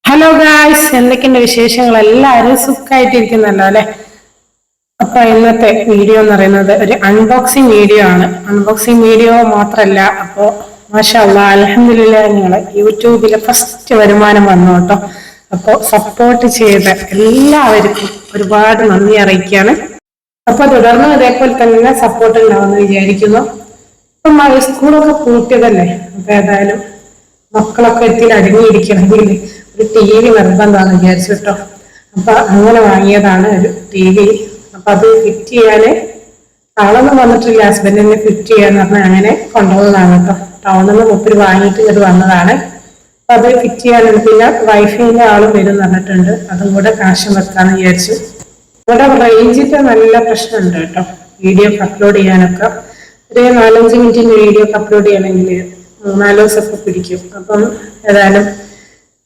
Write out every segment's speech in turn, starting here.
Hello guys, എന്തൊക്കെയുണ്ട് വിശേഷങ്ങൾ? എല്ലാവരും സുഖമായിട്ടിരിക്കുന്നല്ലോ അല്ലെ? അപ്പൊ ഇന്നത്തെ വീഡിയോ എന്ന് പറയുന്നത് ഒരു അൺബോക്സിങ് വീഡിയോ ആണ്. അൺബോക്സിങ് വീഡിയോ മാത്രല്ല, അപ്പോ മാഷാ അല്ലാഹ് അൽഹംദുലില്ലാഹ് ഞങ്ങളെ യൂട്യൂബിലെ ഫസ്റ്റ് വരുമാനം വന്നു കേട്ടോ. അപ്പോ സപ്പോർട്ട് ചെയ്ത എല്ലാവർക്കും ഒരുപാട് നന്ദി അറിയിക്കുകയാണ്. അപ്പൊ തുടർന്ന് ഇതേപോലെ തന്നെ സപ്പോർട്ട് ഉണ്ടാവുമെന്ന് വിചാരിക്കുന്നു. ഇപ്പം സ്കൂളൊക്കെ പൂട്ടിയതല്ലേ, അപ്പൊ ഏതായാലും മക്കളൊക്കെ എത്തി അടങ്ങിയിരിക്കണമെങ്കിൽ ഒരു ടി വി നിർബന്ധമാണെന്ന് വിചാരിച്ചു കേട്ടോ. അപ്പൊ അങ്ങനെ വാങ്ങിയതാണ് ഒരു ടി വി. അപ്പൊ അത് ഫിറ്റ് ചെയ്യാന് ആളൊന്നും വന്നിട്ടില്ല, ഹസ്ബൻഡിനെ ഫിറ്റ് ചെയ്യാന്ന് പറഞ്ഞാൽ അങ്ങനെ കൊണ്ടുപോകുന്നതാണ് കേട്ടോ. ടൗണിൽ നിന്ന് മുപ്പിൽ വാങ്ങിയിട്ട് ഇത് വന്നതാണ്. അപ്പൊ അത് ഫിറ്റ് ചെയ്യാനുണ്ട്. പിന്നെ വൈഫൈന്റെ ആളും വരും പറഞ്ഞിട്ടുണ്ട്, അതും കൂടെ കണക്ഷൻ വെക്കാന്ന് വിചാരിച്ചു. ഇവിടെ റേഞ്ചിന്റെ നല്ല പ്രശ്നമുണ്ട് കേട്ടോ. വീഡിയോ ഒക്കെ അപ്ലോഡ് ചെയ്യാനൊക്കെ ഒരു 4-5 മിനിറ്റിന്റെ വീഡിയോ ഒക്കെ അപ്ലോഡ് ചെയ്യണമെങ്കിൽ 4 ദിവസമൊക്കെ പിടിക്കും. അപ്പം ഏതായാലും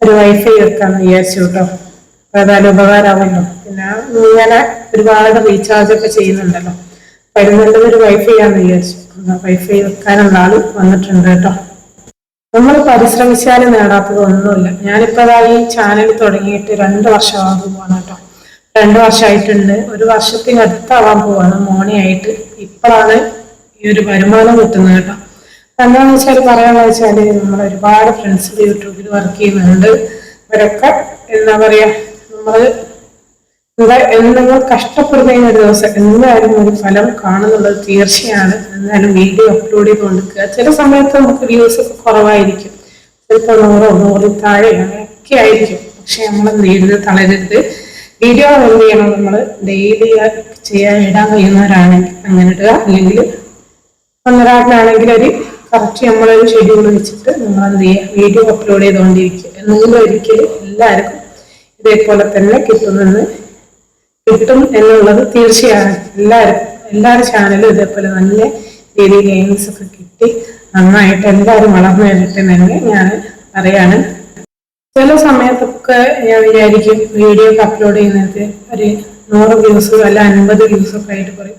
ഒരു വൈഫൈ വെക്കാന്ന് വിചാരിച്ചു കേട്ടോ. അപ്പൊ ഏതായാലും ഉപകാരമാവല്ലോ. പിന്നെ ഇങ്ങനെ ഒരുപാട് റീചാർജ് ഒക്കെ ചെയ്യുന്നുണ്ടല്ലോ, വരുന്നുള്ളത് ഒരു വൈഫൈ ആണെന്ന് വിചാരിച്ചു. വൈഫൈ വെക്കാനുള്ള ആള് വന്നിട്ടുണ്ട് കേട്ടോ. നമ്മൾ പരിശ്രമിച്ചാലും നേടാത്തത് ഒന്നുമില്ല. ഞാനിപ്പോ ഈ ചാനൽ തുടങ്ങിയിട്ട് 2 വർഷമാകുമ്പോഴാണ് കേട്ടോ. 2 വർഷമായിട്ടുണ്ട്. ഒരു വർഷത്തിനടുത്താവാൻ പോവാണ് മോനെയായിട്ട്. ഇപ്പോഴാണ് ഈ ഒരു വരുമാനം കിട്ടുന്നത് കേട്ടോ. എന്താണെന്ന് വെച്ചാൽ പറയാന്ന് വെച്ചാല് നമ്മൾ ഒരുപാട് ഫ്രണ്ട്സ് യൂട്യൂബിൽ വർക്ക് ചെയ്യുന്നുണ്ട്. അവരൊക്കെ എന്താ പറയാ, നമ്മള് എന്തെങ്കിലും കഷ്ടപ്പെടുന്നതിന് ഒരു ദിവസം എന്തായാലും ഒരു ഫലം കാണുന്നുള്ളത് തീർച്ചയാണ്. എന്തായാലും വീഡിയോ അപ്ലോഡ് ചെയ്ത് കൊടുക്കുക. ചില സമയത്ത് നമുക്ക് വ്യൂസ് ഒക്കെ കുറവായിരിക്കും, ചിലപ്പോൾ 100-100 താഴെ അങ്ങനെയൊക്കെ ആയിരിക്കും. പക്ഷെ നമ്മൾ നേരിട്ട് തളരരുത്. വീഡിയോ എന്ത് ചെയ്യണം, നമ്മൾ ഡെയിലി ഇടാൻ കഴിയുന്നവരാണെങ്കിൽ അങ്ങനെ ഇടുക. അല്ലെങ്കിൽ ഒന്നരാട്ടിനാണെങ്കിൽ ഒരു കറക്റ്റ് നമ്മളൊരു ഷെഡ്യൂൾ വെച്ചിട്ട് നിങ്ങൾ എന്ത് ചെയ്യുക, വീഡിയോ അപ്ലോഡ് ചെയ്തുകൊണ്ടിരിക്കുക. എന്തെങ്കിലും ഒരിക്കലും എല്ലാവർക്കും ഇതേപോലെ തന്നെ കിട്ടും എന്നുള്ളത് തീർച്ചയാണ്. എല്ലാവരുടെ ചാനലും ഇതേപോലെ നല്ല രീതിയിൽ ഗെയിംസ് ഒക്കെ കിട്ടി നന്നായിട്ട് എല്ലാവരും വളർന്നു വരട്ടെ തന്നെ ഞാൻ പറയാണ്. ചില സമയത്തൊക്കെ ഞാൻ വിചാരിക്കും വീഡിയോ ഒക്കെ അപ്ലോഡ് ചെയ്യുന്നത് ഒരു 100 വ്യൂസ് അല്ല 50 വ്യൂസ് ഒക്കെ ആയിട്ട് പറയും.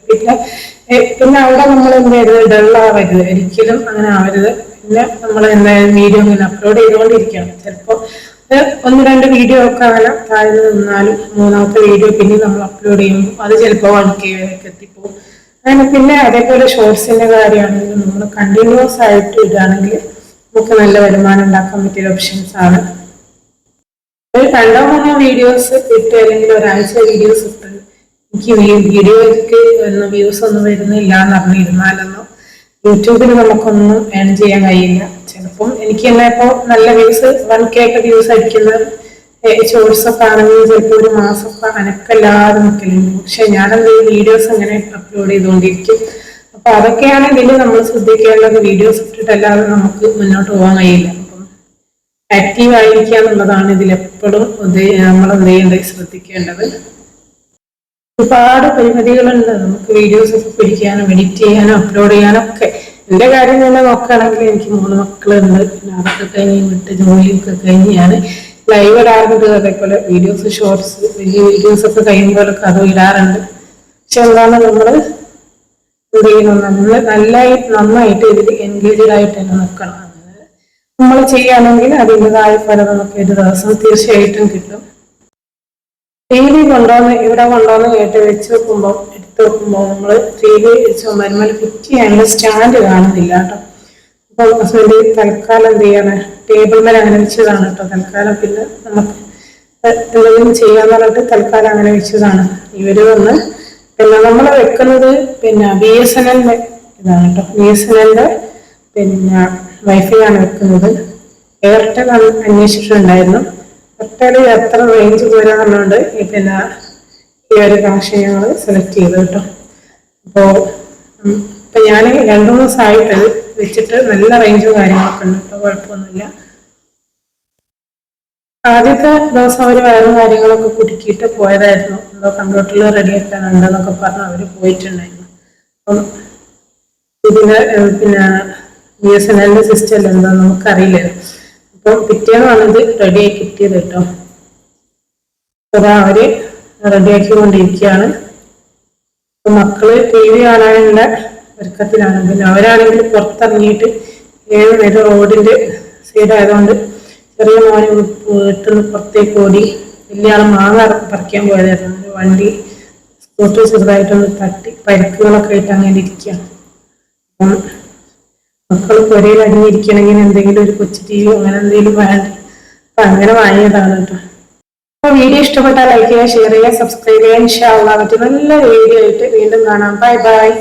പിന്നെ അവിടെ നമ്മൾ എന്തായാലും ഡള്ളാവരുത്, ഒരിക്കലും അങ്ങനെ ആവരുത്. പിന്നെ നമ്മൾ എന്തായാലും വീഡിയോ ഇങ്ങനെ അപ്ലോഡ് ചെയ്തുകൊണ്ടിരിക്കണം. ചിലപ്പോൾ 1-2 വീഡിയോ ഒക്കെ അങ്ങനെ താഴ്ന്നു നിന്നാലും മൂന്നാമത്തെ വീഡിയോ പിന്നെ നമ്മൾ അപ്ലോഡ് ചെയ്യുമ്പോൾ അത് ചിലപ്പോൾ 1K വരെയൊക്കെ എത്തിപ്പോകും. അങ്ങനെ പിന്നെ അതേപോലെ ഷോർട്സിന്റെ കാര്യമാണെങ്കിൽ നമ്മൾ കണ്ടിന്യൂസ് ആയിട്ട് ഇടുകയാണെങ്കിൽ നമുക്ക് നല്ല വരുമാനം ഉണ്ടാക്കാൻ പറ്റിയ ഓപ്ഷൻസ് ആണ്. ഒരു 2-3 വീഡിയോസ് ഇട്ട് അല്ലെങ്കിൽ ഒരാഴ്ച വീഡിയോസ് ഇട്ട് എനിക്ക് വീഡിയോയ്ക്ക് വ്യൂസ് ഒന്നും വരുന്നില്ല എന്ന് പറഞ്ഞിരുന്നാലൊന്നും യൂട്യൂബിൽ നമുക്കൊന്നും ഏൺ ചെയ്യാൻ കഴിയില്ല. ചിലപ്പം എനിക്ക് തന്നെ ഇപ്പോൾ നല്ല വ്യൂസ് 1K ഒക്കെ വ്യൂസ് അടിക്കുന്ന ഷോർട്സ് ഒക്കെ ആണെങ്കിൽ ചിലപ്പോൾ ഒരു മാസമൊക്കെ അനക്കല്ലാതെ നിൽക്കലുണ്ട്. പക്ഷെ ഞാനെന്ത് വീഡിയോസ് ഇങ്ങനെ അപ്ലോഡ് ചെയ്തുകൊണ്ടിരിക്കും. അപ്പൊ അതൊക്കെയാണെങ്കിൽ നമ്മൾ ശ്രദ്ധിക്കേണ്ടത്. വീഡിയോസ് ഇട്ടിട്ടല്ലാതെ നമുക്ക് മുന്നോട്ട് പോകാൻ കഴിയില്ല. അപ്പം ആക്റ്റീവ് ആയിരിക്കുക എന്നുള്ളതാണ് ഇതിലെപ്പോഴും നമ്മൾ എന്ത് ചെയ്യേണ്ടത്, ശ്രദ്ധിക്കേണ്ടത്. ഒരുപാട് പരിമിതികളുണ്ട് നമുക്ക് വീഡിയോസ് ഒക്കെ പിടിക്കാനും എഡിറ്റ് ചെയ്യാനും അപ്ലോഡ് ചെയ്യാനും ഒക്കെ. എന്റെ കാര്യം തന്നെ നോക്കുകയാണെങ്കിൽ എനിക്ക് 3 മക്കളുണ്ട്. പിന്നെ അതൊക്കെ കഴിഞ്ഞ് വിട്ട് ജോലിയൊക്കെ കഴിഞ്ഞ് ഞാൻ ലൈവ് ഇടാറുണ്ട്. അതേപോലെ വീഡിയോസ് ഷോർട്സ് വലിയ വീഡിയോസ് ഒക്കെ കഴിയുമ്പോഴൊക്കെ അത് ഇടാറുണ്ട്. പക്ഷെ എന്താണ് നമ്മൾ എന്ത് ചെയ്യണം, നന്നായിട്ട് ഇതിൽ എൻഗേജഡ് ആയിട്ട് തന്നെ നിൽക്കണം. നമ്മൾ ചെയ്യുകയാണെങ്കിൽ അതിൻ്റെതായ ഫലം നമുക്ക് ഒരു ദിവസം തീർച്ചയായിട്ടും കിട്ടും. ടി വി ഇവിടെ കൊണ്ടുവന്ന് കേട്ട് എടുത്തു വെക്കുമ്പോൾ നമ്മൾ ടി വി ചുമരുമൽ ഫിറ്റ് ചെയ്യാനുള്ള സ്റ്റാൻഡ് കാണുന്നില്ല കേട്ടോ. അപ്പൊ ഹസ്ബൻഡ് തൽക്കാലം എന്ത് ചെയ്യാണ്, ടേബിൾ മേലെ അങ്ങനെ വെച്ചതാണ് കേട്ടോ തൽക്കാലം. പിന്നെ നമുക്ക് എന്തെങ്കിലും ചെയ്യാന്ന് പറഞ്ഞിട്ട് തൽക്കാലം അങ്ങനെ വെച്ചതാണ്. ഇവര് വന്ന് പിന്നെ നമ്മൾ വെക്കുന്നത് പിന്നെ BSNL ഇതാണ് കേട്ടോ. BSNL പിന്നെ വൈഫൈ ആണ് വെക്കുന്നത്. എയർടെൽ അന്വേഷിച്ചിട്ടുണ്ടായിരുന്നു. എയർടെൽ എത്ര റേഞ്ച് പോരാന്നുണ്ട് പിന്നെ ഈ ഒരു കണക്ഷൻ ഞങ്ങൾ സെലക്ട് ചെയ്തു കേട്ടോ. ഇപ്പൊ ഞാൻ 2-3 ദിവസമായിട്ട് വെച്ചിട്ട് നല്ല റേഞ്ചും കാര്യങ്ങളൊക്കെ ഉണ്ട് കേട്ടോ, കുഴപ്പമൊന്നുമില്ല. ആദ്യത്തെ ദിവസം അവർ വയറും കാര്യങ്ങളൊക്കെ കുടുക്കിയിട്ട് പോയതായിരുന്നു. എന്തോ കമ്പ്യൂട്ടറിൽ റെഡിയാക്കാനുണ്ടെന്നൊക്കെ പറഞ്ഞ് അവർ പോയിട്ടുണ്ടായിരുന്നു. അപ്പം ഇതിന് പിന്നെ BSNL സിസ്റ്റം അല്ല എന്താന്ന് നമുക്കറിയില്ലായിരുന്നു. അപ്പം പിറ്റേന്നാണ് ഇത് റെഡിയായി കിട്ടിയത് കേട്ടോ. അതാ അവര് റെഡിയാക്കിക്കൊണ്ടിരിക്കുകയാണ്. മക്കള് TV കാണാനുള്ള ഒരുക്കത്തിലാണ്. പിന്നെ അവരാണെങ്കിൽ പുറത്തിറങ്ങിയിട്ട് 7 നേരം റോഡിന്റെ സൈഡ് ആയതുകൊണ്ട് ചെറിയ മോന് വീട്ടിൽ നിന്ന് പുറത്തേക്ക് ഓടി, വലിയ ആൾ മാങ്ങ പറിക്കാൻ പോയതായിരുന്നു. വണ്ടി സ്കൂട്ടർ ചെറുതായിട്ടൊന്ന് തട്ടി പരിക്കുകളൊക്കെ ആയിട്ട് അങ്ങനെ ഇരിക്കുക. അപ്പം മക്കൾ പുരയിൽ അടങ്ങിയിരിക്കണമെങ്കിൽ എന്തെങ്കിലും ഒരു കൊച്ചു ടി വി അങ്ങനെ എന്തെങ്കിലും വേണ്ട. അപ്പൊ അങ്ങനെ വാങ്ങിയതാണ് കേട്ടോ. അപ്പൊ വീഡിയോ ഇഷ്ടപ്പെട്ടാൽ ലൈക്ക് ചെയ്യുക, ഷെയർ ചെയ്യുക, സബ്സ്ക്രൈബ് ചെയ്യുക. ഇൻഷാ അള്ളാ മറ്റു നല്ല വീഡിയോ ആയിട്ട് വീണ്ടും കാണാം. Bye bye.